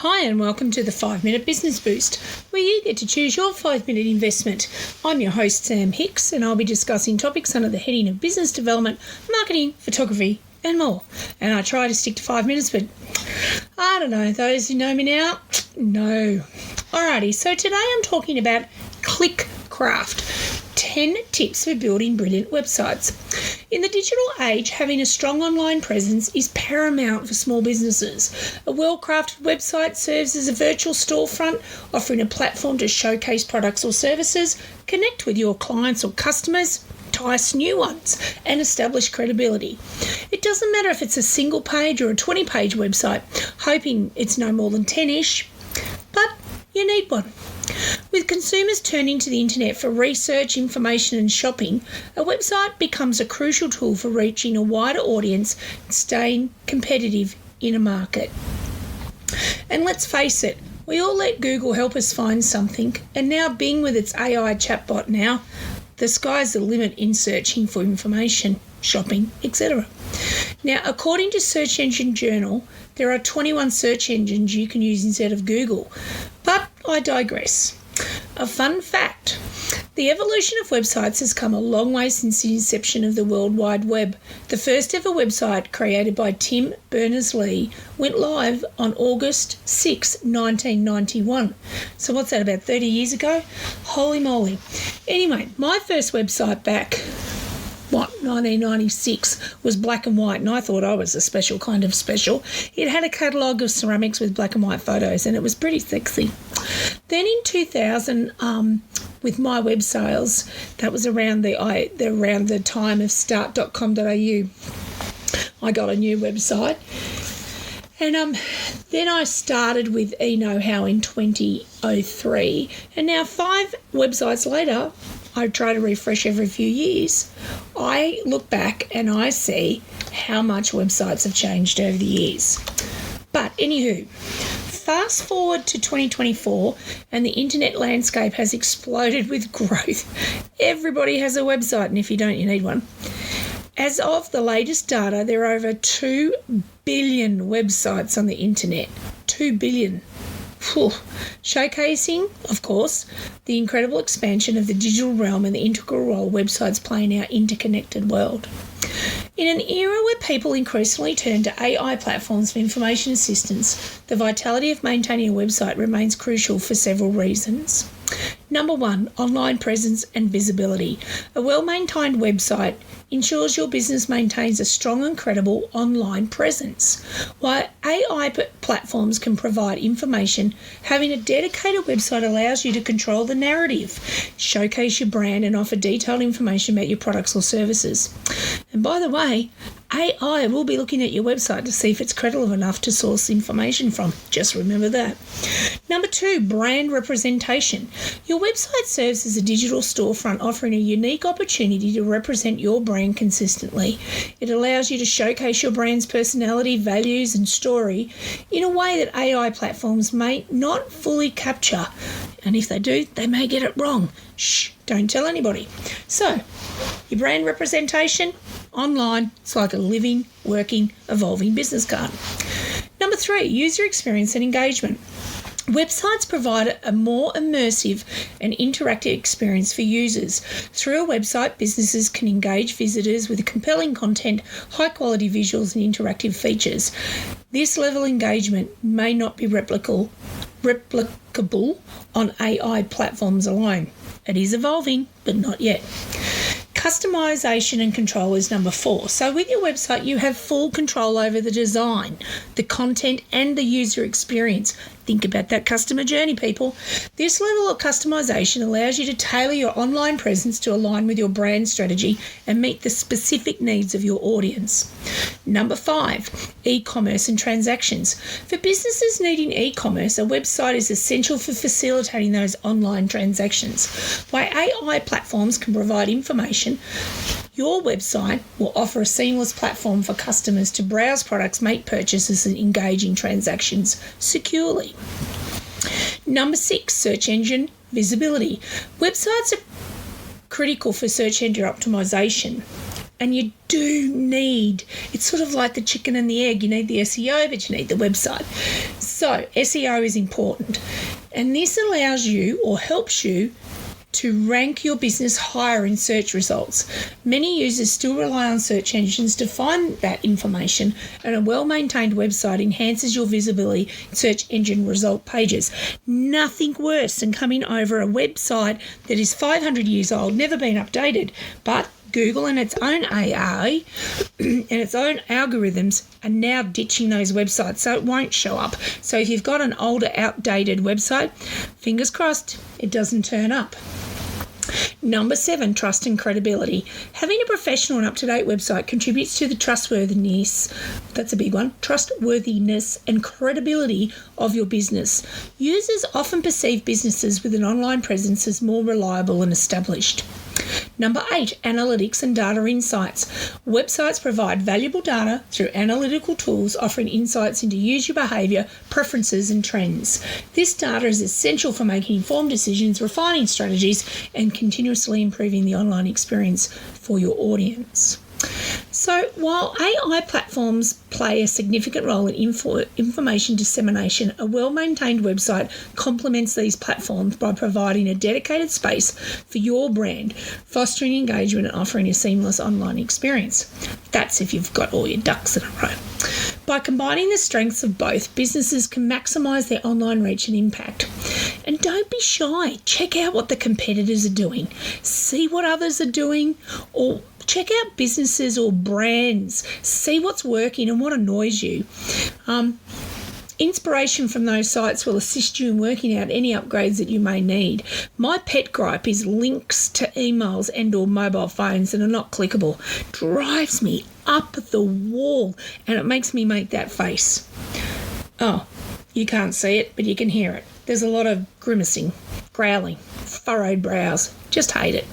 Hi and welcome to the 5-Minute Business Boost, where you get to choose your 5-minute investment. I'm your host, Sam Hicks, and I'll be discussing topics under the heading of business development, marketing, photography and more. And I try to stick to 5 minutes, but I don't know, those who know me now, no. Alrighty, so today I'm talking about ClickCraft. 10 tips for building brilliant websites. In the digital age, having a strong online presence is paramount for small businesses. A well-crafted website serves as a virtual storefront, offering a platform to showcase products or services, connect with your clients or customers, entice new ones, and establish credibility. It doesn't matter if it's a single page or a 20-page website, hoping it's no more than 10-ish, but you need one. With consumers turning to the internet for research, information and shopping, a website becomes a crucial tool for reaching a wider audience and staying competitive in a market. And let's face it, we all let Google help us find something, and now Bing with its AI chatbot now, the sky's the limit in searching for information, shopping, etc. Now, according to Search Engine Journal, there are 21 search engines you can use instead of Google. But I digress. A fun fact. The evolution of websites has come a long way since the inception of the World Wide Web. The first ever website, created by Tim Berners-Lee, went live on August 6, 1991. So what's that, about 30 years ago? Holy moly. Anyway, my first website back 1996 was black and white, and I thought I was a special kind of special. It had a catalogue of ceramics with black and white photos, and it was pretty sexy. Then in 2000, with My Web Sales, that was around the time of start.com.au, I got a new website. And then I started with eKnowHow in 2003, and now 5 websites later, I try to refresh every few years. I look back and I see how much websites have changed over the years. But anywho, fast forward to 2024 and the internet landscape has exploded with growth. Everybody has a website, and if you don't, you need one. As of the latest data, there are over 2 billion websites on the internet. 2 billion. Whew. Showcasing, of course, the incredible expansion of the digital realm and the integral role websites play in our interconnected world. In an era where people increasingly turn to AI platforms for information assistance, the vitality of maintaining a website remains crucial for several reasons. Number 1, online presence and visibility. A well-maintained website ensures your business maintains a strong and credible online presence. While AI platforms can provide information, having a dedicated website allows you to control the narrative, showcase your brand and offer detailed information about your products or services. And by the way, AI will be looking at your website to see if it's credible enough to source information from. Just remember that. Number 2, brand representation. Your website serves as a digital storefront, offering a unique opportunity to represent your brand consistently. It allows you to showcase your brand's personality, values and story in a way that AI platforms may not fully capture. And if they do, they may get it wrong. Shh, don't tell anybody. So, your brand representation online, it's like a living, working, evolving business card. Number 3, user experience and engagement. Websites provide a more immersive and interactive experience for users. Through a website, businesses can engage visitors with compelling content, high-quality visuals and interactive features. This level of engagement may not be replicable on AI platforms alone. It is evolving, but not yet. Customization and control is number 4. So with your website, you have full control over the design, the content and the user experience. Think about that customer journey, people. This level of customization allows you to tailor your online presence to align with your brand strategy and meet the specific needs of your audience. Number 5, e-commerce and transactions. For businesses needing e-commerce, a website is essential for facilitating those online transactions. While AI platforms can provide information, your website will offer a seamless platform for customers to browse products, make purchases and engage in transactions securely. Number 6, search engine visibility. Websites are critical for search engine optimization. And you do need, it's sort of like the chicken and the egg. You need the SEO, but you need the website. So SEO is important. And this allows you or helps you to rank your business higher in search results. Many users still rely on search engines to find that information, and a well-maintained website enhances your visibility in search engine result pages. Nothing worse than coming over a website that is 500 years old, never been updated, but Google and its own AI and its own algorithms are now ditching those websites, so it won't show up. So if you've got an older, outdated website, fingers crossed, it doesn't turn up. Number 7, trust and credibility. Having a professional and up-to-date website contributes to the trustworthiness, that's a big one, trustworthiness and credibility of your business. Users often perceive businesses with an online presence as more reliable and established. Number 8, analytics and data insights. Websites provide valuable data through analytical tools offering insights into user behaviour, preferences and trends. This data is essential for making informed decisions, refining strategies and continuously improving the online experience for your audience. So while AI platforms play a significant role in information dissemination, a well-maintained website complements these platforms by providing a dedicated space for your brand, fostering engagement and offering a seamless online experience. That's if you've got all your ducks in a row. By combining the strengths of both, businesses can maximise their online reach and impact. And don't be shy. Check out what the competitors are doing. See what others are doing, or check out businesses or brands. See what's working and what annoys you. Inspiration from those sites will assist you in working out any upgrades that you may need. My pet gripe is links to emails and or mobile phones that are not clickable. Drives me up the wall and it makes me make that face. Oh, you can't see it, but you can hear it. There's a lot of grimacing, growling, furrowed brows. Just hate it.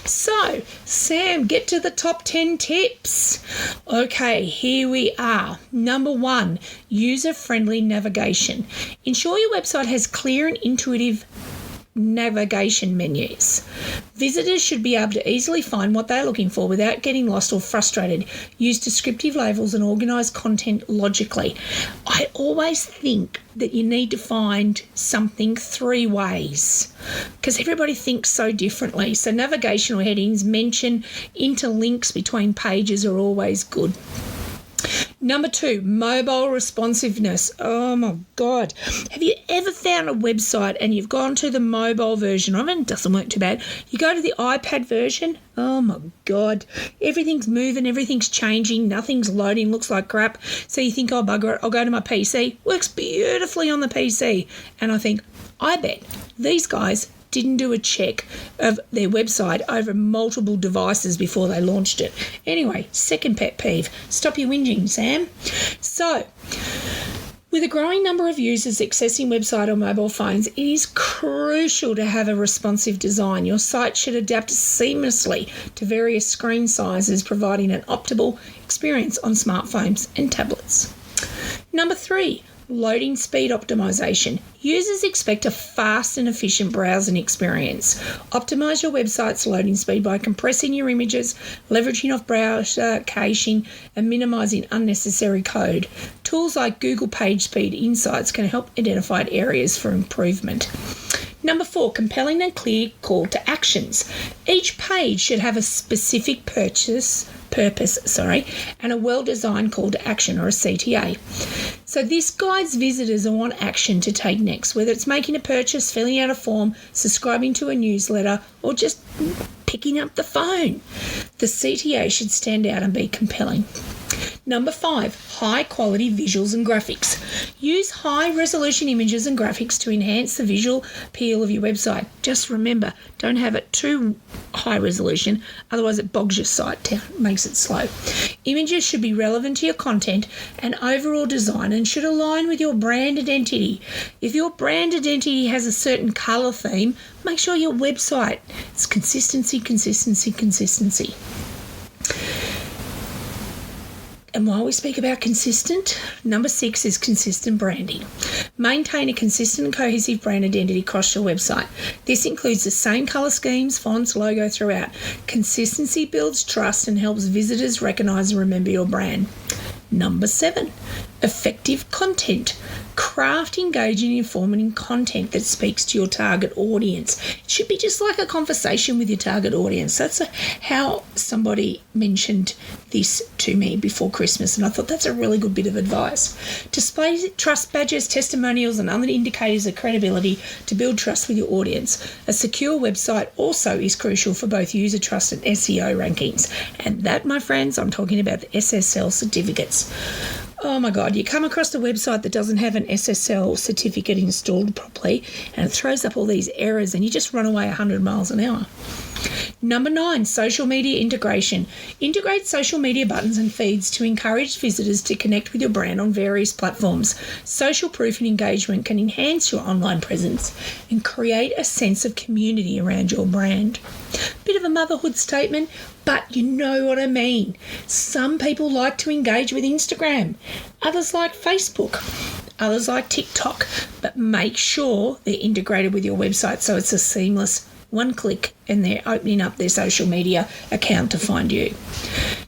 So, Sam, get to the top 10 tips. Okay, here we are. Number 1, user-friendly navigation. Ensure your website has clear and intuitive navigation menus. Visitors should be able to easily find what they're looking for without getting lost or frustrated. Use descriptive labels and organise content logically. I always think that you need to find something 3 ways because everybody thinks so differently. So navigational headings, mention, interlinks between pages are always good. Number 2, mobile responsiveness. Oh my God. Have you ever found a website and you've gone to the mobile version of it and it doesn't work too bad? You go to the iPad version. Oh my God. Everything's moving, everything's changing, nothing's loading, looks like crap. So you think, oh bugger it, I'll go to my PC. Works beautifully on the PC. And I think, I bet these guys didn't do a check of their website over multiple devices before they launched it. Anyway, second pet peeve. Stop your whinging, Sam. So, with a growing number of users accessing website on mobile phones, it is crucial to have a responsive design. Your site should adapt seamlessly to various screen sizes, providing an optimal experience on smartphones and tablets. Number 3, loading speed optimization. Users expect a fast and efficient browsing experience. Optimize your website's loading speed by compressing your images, leveraging off browser caching, and minimizing unnecessary code. Tools like Google PageSpeed Insights can help identify areas for improvement. Number 4, compelling and clear call to actions. Each page should have a specific purpose, and a well-designed call to action, or a CTA. So this guides visitors on what action to take next, whether it's making a purchase, filling out a form, subscribing to a newsletter, or just picking up the phone. The CTA should stand out and be compelling. Number 5, high-quality visuals and graphics. Use high-resolution images and graphics to enhance the visual appeal of your website. Just remember, don't have it too high resolution, otherwise it bogs your site down, makes it slow. Images should be relevant to your content and overall design and should align with your brand identity. If your brand identity has a certain colour theme, make sure your website is consistency. And while we speak about consistent, number 6 is consistent branding. Maintain a consistent and cohesive brand identity across your website. This includes the same colour schemes, fonts, logo throughout. Consistency builds trust and helps visitors recognise and remember your brand. Number 7, effective content. Craft engaging, informative content that speaks to your target audience. It should be just like a conversation with your target audience. That's how somebody mentioned this to me before Christmas, and I thought that's a really good bit of advice. Display trust badges, testimonials, and other indicators of credibility to build trust with your audience. A secure website also is crucial for both user trust and SEO rankings. And that, my friends, I'm talking about the SSL certificates. Oh my God, you come across a website that doesn't have an SSL certificate installed properly and it throws up all these errors and you just run away 100 miles an hour. Number 9, social media integration. Integrate social media buttons and feeds to encourage visitors to connect with your brand on various platforms. Social proof and engagement can enhance your online presence and create a sense of community around your brand. Bit of a motherhood statement, but you know what I mean. Some people like to engage with Instagram, others like Facebook, others like TikTok, but make sure they're integrated with your website so it's a seamless one click and they're opening up their social media account to find you.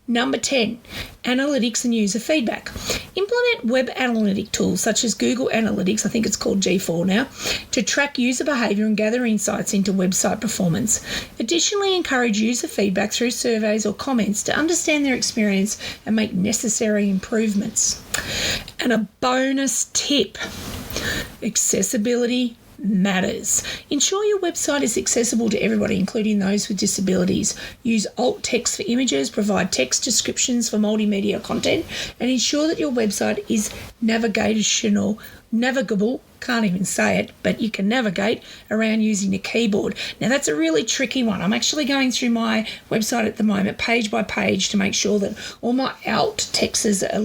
Number 10, analytics and user feedback. Implement web analytic tools such as Google Analytics, I think it's called G4 now, to track user behaviour and gather insights into website performance. Additionally, encourage user feedback through surveys or comments to understand their experience and make necessary improvements. And a bonus tip, accessibility matters. Ensure your website is accessible to everybody, including those with disabilities. Use alt text for images, provide text descriptions for multimedia content, and ensure that your website is navigable, can't even say it, but you can navigate around using a keyboard. Now that's a really tricky one. I'm actually going through my website at the moment, page by page, to make sure that all my alt texts are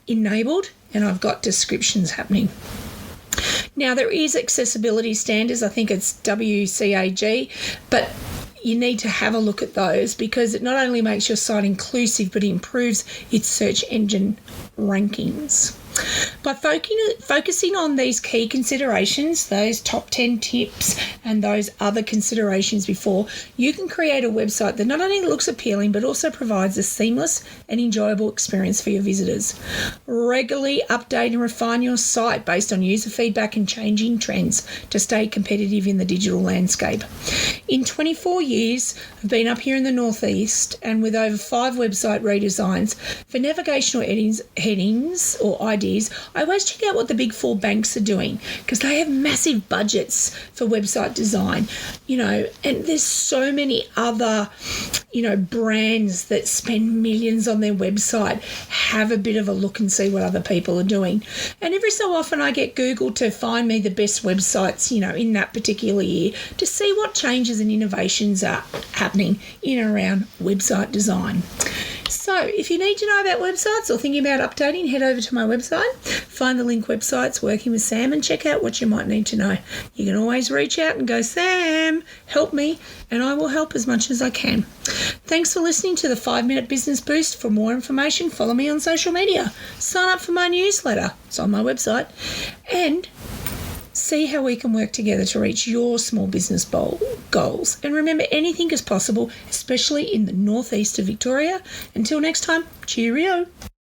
enabled, and I've got descriptions happening. Now, there is accessibility standards. I think it's WCAG, but you need to have a look at those because it not only makes your site inclusive, but it improves its search engine rankings. By focusing on these key considerations, those top 10 tips and those other considerations before, you can create a website that not only looks appealing but also provides a seamless and enjoyable experience for your visitors. Regularly update and refine your site based on user feedback and changing trends to stay competitive in the digital landscape. In 24 years, I've been up here in the Northeast and with over 5 website redesigns. For navigational headings or ideas, I always check out what the big 4 banks are doing because they have massive budgets for website design, and there's so many other, brands that spend millions on their website. Have a bit of a look and see what other people are doing. And every so often I get Google to find me the best websites, in that particular year to see what changes and innovations are happening in and around website design. So if you need to know about websites or thinking about updating, head over to my website, find the link Websites Working with Sam, and check out what you might need to know. You can always reach out and go, Sam, help me, and I will help as much as I can. Thanks for listening to the 5-Minute Business Boost. For more information, follow me on social media. Sign up for my newsletter. It's on my website. And see how we can work together to reach your small business goals. And remember, anything is possible, especially in the northeast of Victoria. Until next time, cheerio.